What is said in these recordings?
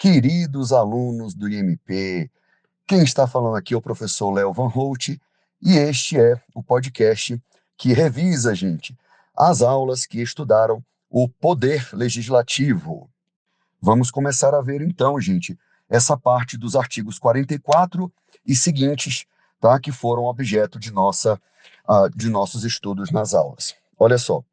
queridos alunos do IMP. Quem está falando aqui é o professor Léo Van Holt, e este é o podcast que revisa, gente, as aulas que estudaram o Poder Legislativo. Vamos começar a ver então, gente, essa parte dos artigos 44 e seguintes, tá, que foram objeto de nossos estudos nas aulas. Olha só.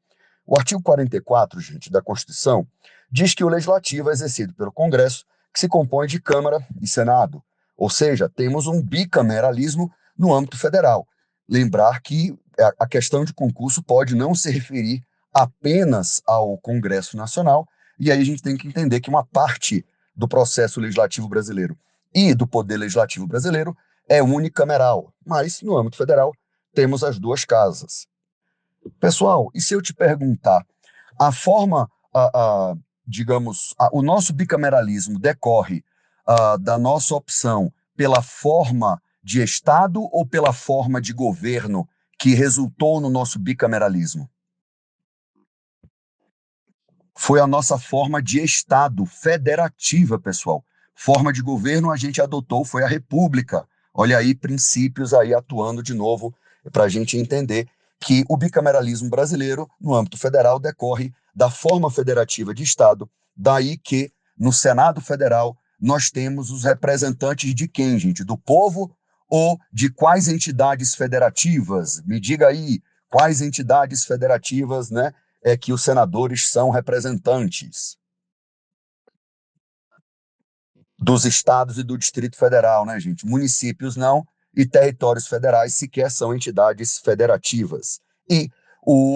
O artigo 44, gente, da Constituição, diz que o Legislativo é exercido pelo Congresso, que se compõe de Câmara e Senado. Ou seja, temos um bicameralismo no âmbito federal. Lembrar que a questão de concurso pode não se referir apenas ao Congresso Nacional, e aí a gente tem que entender que uma parte do processo legislativo brasileiro e do poder legislativo brasileiro é unicameral, mas no âmbito federal temos as duas casas. Pessoal, e se eu te perguntar, a forma, digamos, o nosso bicameralismo decorre da nossa opção pela forma de Estado ou pela forma de governo que resultou no nosso bicameralismo? Foi a nossa forma de Estado federativa, pessoal. Forma de governo a gente adotou foi a República. Olha aí, princípios aí atuando de novo para a gente entender que o bicameralismo brasileiro, no âmbito federal, decorre da forma federativa de Estado, daí que no Senado Federal nós temos os representantes de quem, gente? Do povo ou de quais entidades federativas? Me diga aí, quais entidades federativas, né, é que os senadores são representantes dos estados e do Distrito Federal, né, gente? Municípios não, e territórios federais sequer são entidades federativas. E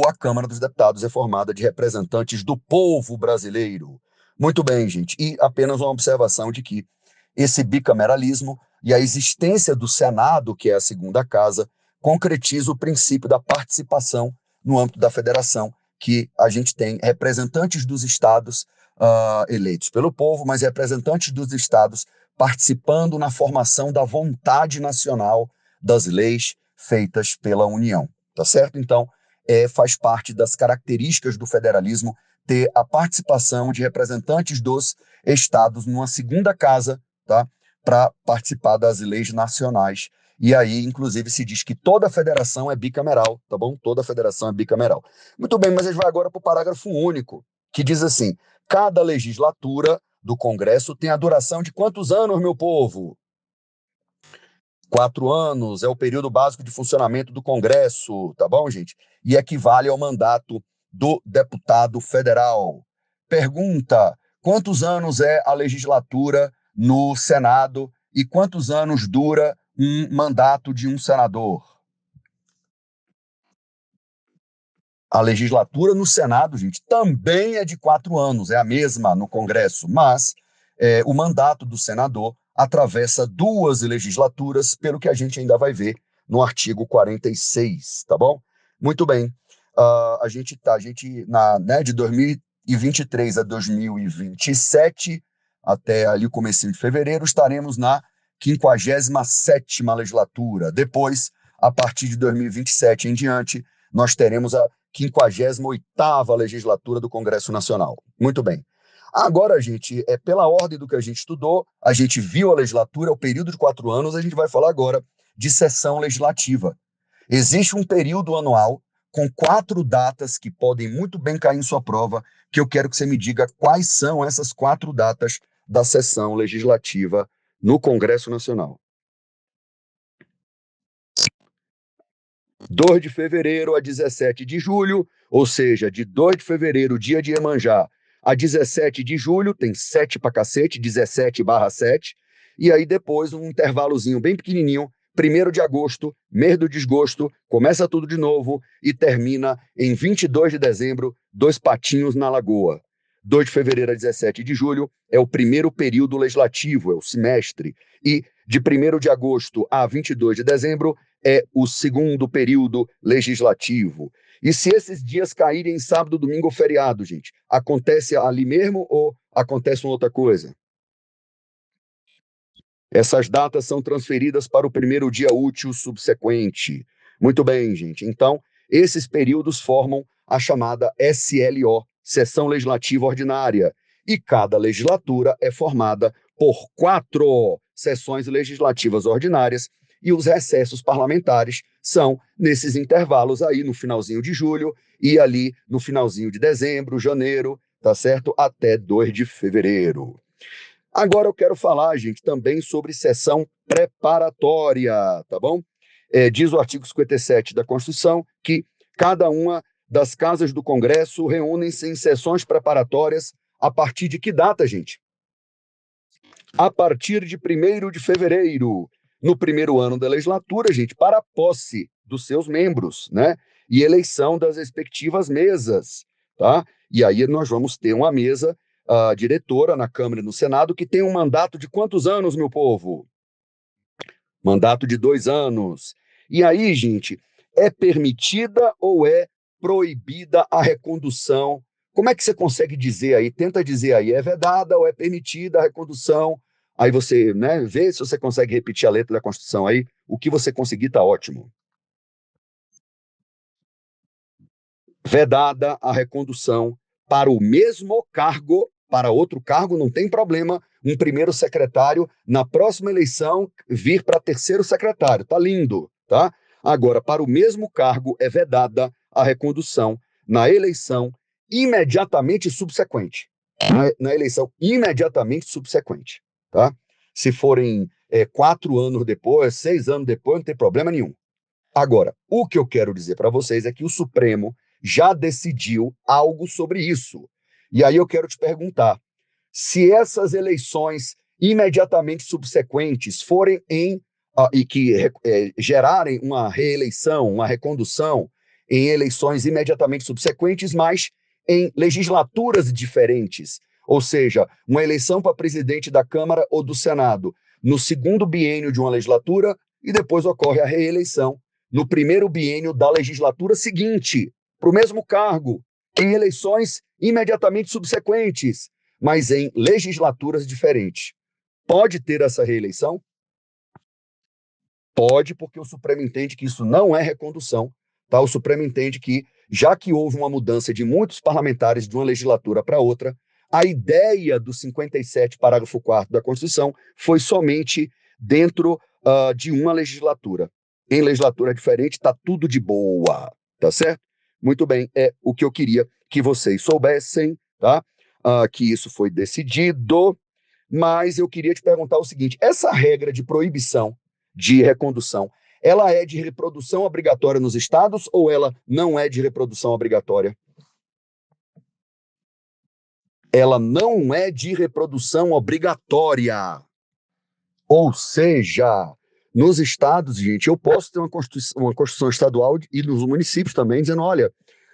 a Câmara dos Deputados é formada de representantes do povo brasileiro. Muito bem, gente. E apenas uma observação de que esse bicameralismo e a existência do Senado, que é a segunda casa, concretiza o princípio da participação no âmbito da federação, que a gente tem representantes dos estados eleitos pelo povo, mas representantes dos estados participando na formação da vontade nacional das leis feitas pela União, tá certo? Então, faz parte das características do federalismo ter a participação de representantes dos estados numa segunda casa, tá? Para participar das leis nacionais. E aí, inclusive, se diz que toda federação é bicameral, tá bom? Toda federação é bicameral. Muito bem, mas a gente vai agora para o parágrafo único, que diz assim: cada legislatura do Congresso tem a duração de quantos anos, meu povo? 4 anos é o período básico de funcionamento do Congresso, tá bom, gente? E equivale ao mandato do deputado federal. Pergunta: quantos anos é a legislatura no Senado e quantos anos dura um mandato de um senador? A legislatura no Senado, gente, também é de 4 anos, é a mesma no Congresso, mas o mandato do senador atravessa duas legislaturas, pelo que a gente ainda vai ver no artigo 46, tá bom? Muito bem. De 2023 a 2027, até ali o comecinho de fevereiro, estaremos na 57ª legislatura. Depois, a partir de 2027 em diante, nós teremos a 58ª legislatura do Congresso Nacional. Muito bem. Agora, gente, pela ordem do que a gente estudou, a gente viu a legislatura, o período de 4 anos, a gente vai falar agora de sessão legislativa. Existe um período anual com 4 datas que podem muito bem cair em sua prova, que eu quero que você me diga quais são essas 4 datas da sessão legislativa no Congresso Nacional. 2 de fevereiro a 17 de julho, ou seja, de 2 de fevereiro, dia de Iemanjá, a 17 de julho, tem 7 pra cacete, 17/7, e aí depois um intervalozinho bem pequenininho, 1º de agosto, mês do desgosto, começa tudo de novo e termina em 22 de dezembro, 2 patinhos na lagoa. 2 de fevereiro a 17 de julho é o primeiro período legislativo, é o semestre, e de 1º de agosto a 22 de dezembro é o segundo período legislativo. E se esses dias caírem em sábado, domingo ou feriado, gente, acontece ali mesmo ou acontece uma outra coisa? Essas datas são transferidas para o primeiro dia útil subsequente. Muito bem, gente. Então, esses períodos formam a chamada SLO, Sessão Legislativa Ordinária. e cada legislatura é formada por 4 sessões legislativas ordinárias e os recessos parlamentares são nesses intervalos aí no finalzinho de julho e ali no finalzinho de dezembro, janeiro, tá certo? Até 2 de fevereiro. Agora eu quero falar, gente, também sobre sessão preparatória, tá bom? Diz o artigo 57 da Constituição que cada uma das casas do Congresso reúnem-se em sessões preparatórias a partir de que data, gente? A partir de 1º de fevereiro, no primeiro ano da legislatura, gente, para a posse dos seus membros, né? E eleição das respectivas mesas, tá? E aí nós vamos ter uma mesa diretora na Câmara e no Senado que tem um mandato de quantos anos, meu povo? Mandato de 2 anos. E aí, gente, é permitida ou é proibida a recondução? Como é que você consegue dizer aí? Tenta dizer aí, é vedada ou é permitida a recondução? Aí você, né, vê se você consegue repetir a letra da Constituição aí. O que você conseguir está ótimo. Vedada a recondução para o mesmo cargo, para outro cargo não tem problema, um primeiro secretário, na próxima eleição, vir para terceiro secretário. Tá lindo, tá? Agora, para o mesmo cargo, é vedada a recondução na eleição imediatamente subsequente. Na eleição imediatamente subsequente, tá? Se forem 4 anos depois, 6 anos depois, não tem problema nenhum. Agora, o que eu quero dizer para vocês é que o Supremo já decidiu algo sobre isso. E aí eu quero te perguntar: se essas eleições imediatamente subsequentes forem e que gerarem uma reeleição, uma recondução em eleições imediatamente subsequentes, mas em legislaturas diferentes, ou seja, uma eleição para presidente da Câmara ou do Senado no segundo biênio de uma legislatura e depois ocorre a reeleição no primeiro biênio da legislatura seguinte, para o mesmo cargo, em eleições imediatamente subsequentes, mas em legislaturas diferentes. Pode ter essa reeleição? Pode, porque o Supremo entende que isso não é recondução. Tá? O Supremo entende que, já que houve uma mudança de muitos parlamentares de uma legislatura para outra, a ideia do 57, parágrafo 4º da Constituição foi somente dentro de uma legislatura. Em legislatura diferente, está tudo de boa, tá certo? Muito bem, é o que eu queria que vocês soubessem, tá? Que isso foi decidido, mas eu queria te perguntar o seguinte: essa regra de proibição de recondução, ela é de reprodução obrigatória nos estados ou ela não é de reprodução obrigatória? Ela não é de reprodução obrigatória. Ou seja, nos estados, gente, eu posso ter uma Constituição estadual e nos municípios também, dizendo, olha,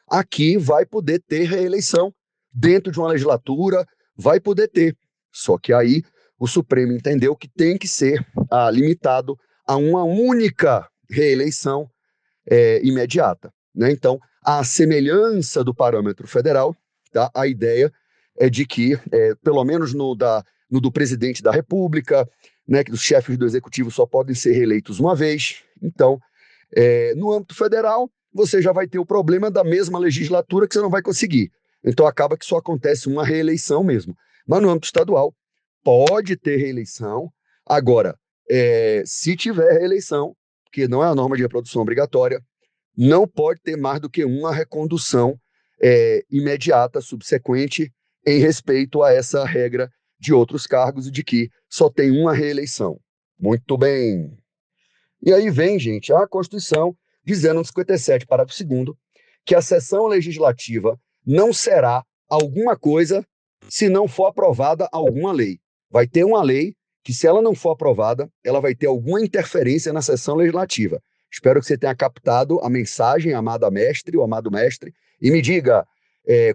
aqui vai poder ter reeleição dentro de uma legislatura, vai poder ter. Só que aí o Supremo entendeu que tem que ser limitado a uma única reeleição imediata. Né? Então, a semelhança do parâmetro federal, tá? A ideia é de que, pelo menos no do presidente da República, né, que os chefes do executivo só podem ser reeleitos uma vez. Então, no âmbito federal, você já vai ter o problema da mesma legislatura que você não vai conseguir. Então, acaba que só acontece uma reeleição mesmo. Mas no âmbito estadual, pode ter reeleição. Agora, se tiver reeleição, que não é a norma de reprodução obrigatória, não pode ter mais do que uma recondução imediata, subsequente, em respeito a essa regra de outros cargos de que só tem uma reeleição. Muito bem. E aí vem, gente, a Constituição dizendo no 57, parágrafo 2º, que a sessão legislativa não será alguma coisa se não for aprovada alguma lei. Vai ter uma lei que, se ela não for aprovada, ela vai ter alguma interferência na sessão legislativa. Espero que você tenha captado a mensagem, amada mestre ou amado mestre, e me diga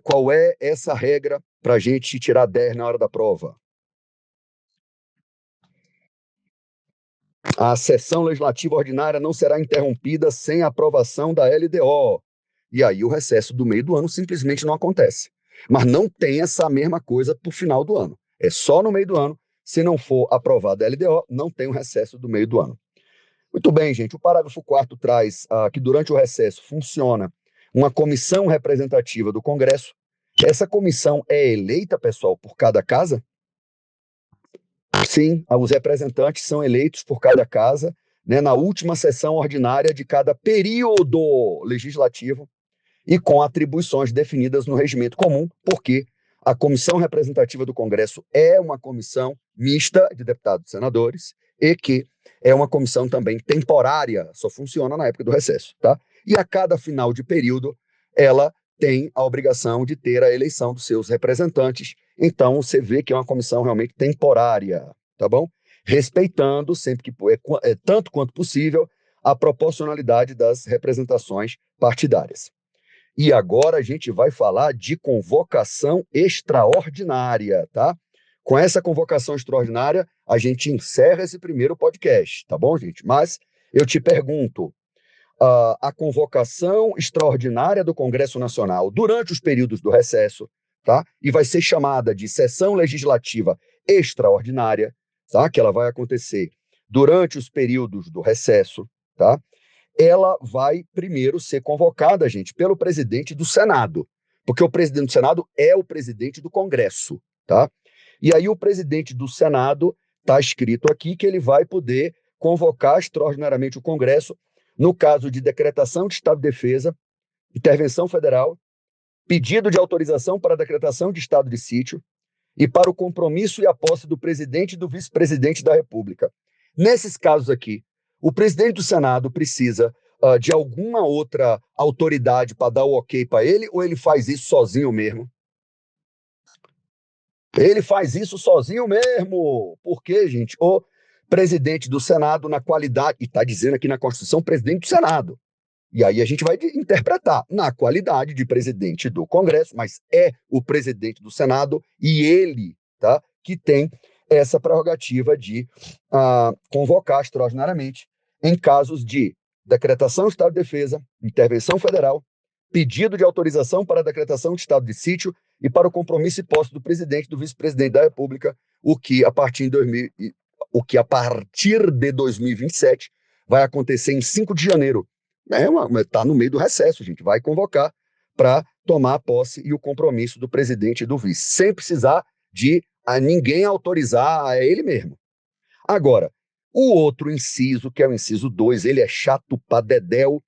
qual é essa regra para a gente tirar 10 na hora da prova. A sessão legislativa ordinária não será interrompida sem aprovação da LDO. E aí o recesso do meio do ano simplesmente não acontece. Mas não tem essa mesma coisa para o final do ano. É só no meio do ano. Se não for aprovada a LDO, não tem o recesso do meio do ano. Muito bem, gente. O parágrafo 4º traz que durante o recesso funciona uma comissão representativa do Congresso, Essa comissão é eleita, pessoal, por cada casa? Sim, os representantes são eleitos por cada casa, né, na última sessão ordinária de cada período legislativo e com atribuições definidas no regimento comum, porque a comissão representativa do Congresso é uma comissão mista de deputados e senadores e que é uma comissão também temporária, só funciona na época do recesso, tá? E a cada final de período, ela tem a obrigação de ter a eleição dos seus representantes. Então, você vê que é uma comissão realmente temporária, tá bom? Respeitando, sempre que tanto quanto possível, a proporcionalidade das representações partidárias. E agora a gente vai falar de convocação extraordinária, tá? Com essa convocação extraordinária, a gente encerra esse primeiro podcast, tá bom, gente? Mas eu te pergunto, a convocação extraordinária do Congresso Nacional durante os períodos do recesso, tá? E vai ser chamada de sessão legislativa extraordinária, tá? Que ela vai acontecer durante os períodos do recesso, tá? Ela vai primeiro ser convocada, gente, pelo presidente do Senado, porque o presidente do Senado é o presidente do Congresso, tá? E aí o presidente do Senado está escrito aqui que ele vai poder convocar extraordinariamente o Congresso no caso de decretação de estado de defesa, intervenção federal, pedido de autorização para a decretação de estado de sítio e para o compromisso e a posse do presidente e do vice-presidente da República. Nesses casos aqui, o presidente do Senado precisa de alguma outra autoridade para dar o ok para ele, ou ele faz isso sozinho mesmo? Ele faz isso sozinho mesmo. Por quê, gente? O presidente do Senado, na qualidade, e está dizendo aqui na Constituição, presidente do Senado. E aí a gente vai interpretar na qualidade de presidente do Congresso, mas é o presidente do Senado e ele, tá, que tem essa prerrogativa de convocar extraordinariamente em casos de decretação de estado de defesa, intervenção federal, pedido de autorização para a decretação de estado de sítio e para o compromisso e posse do presidente e do vice-presidente da República, o que a partir de 2027 vai acontecer em 5 de janeiro. Está no meio do recesso, a gente vai convocar para tomar a posse e o compromisso do presidente e do vice, sem precisar de ninguém autorizar a ele mesmo. Agora, o outro inciso, que é o inciso 2, ele é chato pra dedéu,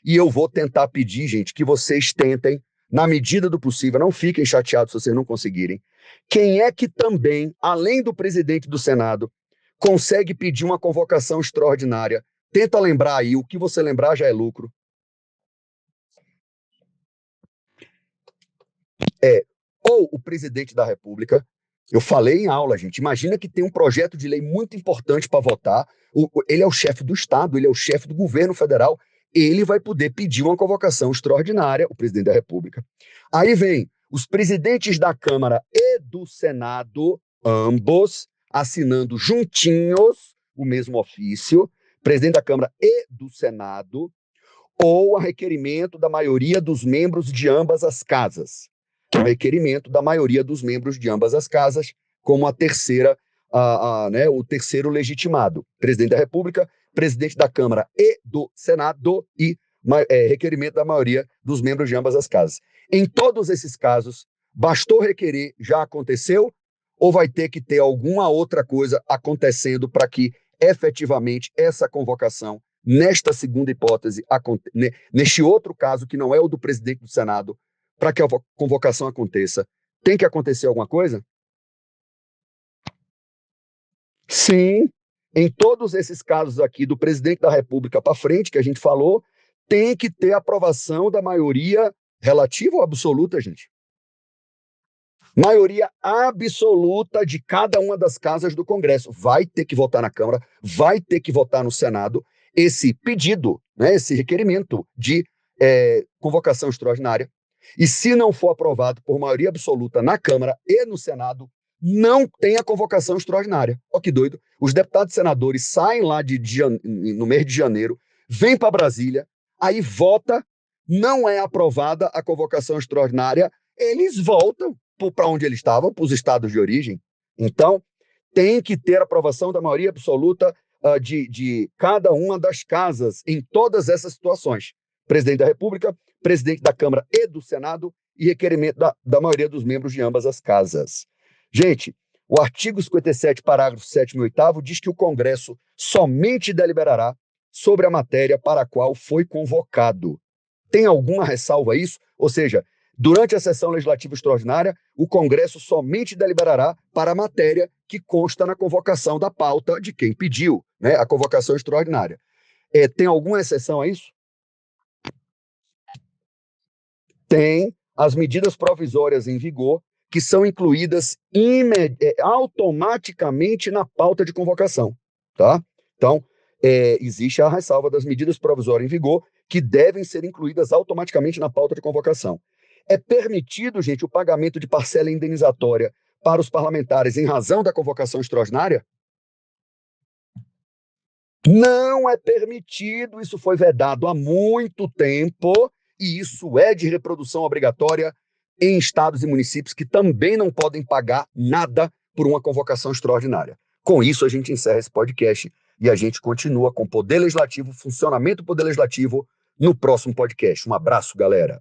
e eu vou tentar pedir, gente, que vocês tentem, na medida do possível, não fiquem chateados se vocês não conseguirem. Quem é que também, além do presidente do Senado, consegue pedir uma convocação extraordinária? Tenta lembrar aí, o que você lembrar já é lucro. Ou o presidente da República. Eu falei em aula, gente. Imagina que tem um projeto de lei muito importante para votar. Ele é o chefe do Estado, ele é o chefe do governo federal. Ele vai poder pedir uma convocação extraordinária, o presidente da República. Aí vem os presidentes da Câmara e do Senado, ambos assinando juntinhos o mesmo ofício, presidente da Câmara e do Senado, ou a requerimento da maioria dos membros de ambas as casas. O requerimento da maioria dos membros de ambas as casas, como a terceira, né, o terceiro legitimado. Presidente da República, presidente da Câmara e do Senado e requerimento da maioria dos membros de ambas as casas. Em todos esses casos, bastou requerer, já aconteceu, ou vai ter que ter alguma outra coisa acontecendo para que efetivamente essa convocação, nesta segunda hipótese, neste outro caso, que não é o do presidente do Senado, para que a convocação aconteça, tem que acontecer alguma coisa? Sim, em todos esses casos aqui, do presidente da República para frente, que a gente falou, tem que ter aprovação da maioria relativa ou absoluta, gente? Maioria absoluta de cada uma das casas do Congresso. Vai ter que votar na Câmara, vai ter que votar no Senado esse pedido, né, esse requerimento de convocação extraordinária. E se não for aprovado por maioria absoluta na Câmara e no Senado, não tem a convocação extraordinária. Olha que doido. Os deputados e senadores saem lá no mês de janeiro, vêm para Brasília, aí vota, não é aprovada a convocação extraordinária, eles voltam para onde eles estavam, para os estados de origem. Então, tem que ter aprovação da maioria absoluta de cada uma das casas em todas essas situações. Presidente da República, presidente da Câmara e do Senado e requerimento da maioria dos membros de ambas as casas. Gente, o artigo 57, parágrafo 7º e 8º diz que o Congresso somente deliberará sobre a matéria para a qual foi convocado. Tem alguma ressalva a isso? Ou seja, durante a sessão legislativa extraordinária, o Congresso somente deliberará para a matéria que consta na convocação da pauta de quem pediu, né, a convocação extraordinária. Tem alguma exceção a isso? Tem as medidas provisórias em vigor, que são incluídas automaticamente na pauta de convocação, tá? Então, existe a ressalva das medidas provisórias em vigor, que devem ser incluídas automaticamente na pauta de convocação. É permitido, gente, o pagamento de parcela indenizatória para os parlamentares em razão da convocação extraordinária? Não é permitido, isso foi vedado há muito tempo, e isso é de reprodução obrigatória em estados e municípios que também não podem pagar nada por uma convocação extraordinária. Com isso, a gente encerra esse podcast e a gente continua com o Poder Legislativo, funcionamento do Poder Legislativo, no próximo podcast. Um abraço, galera.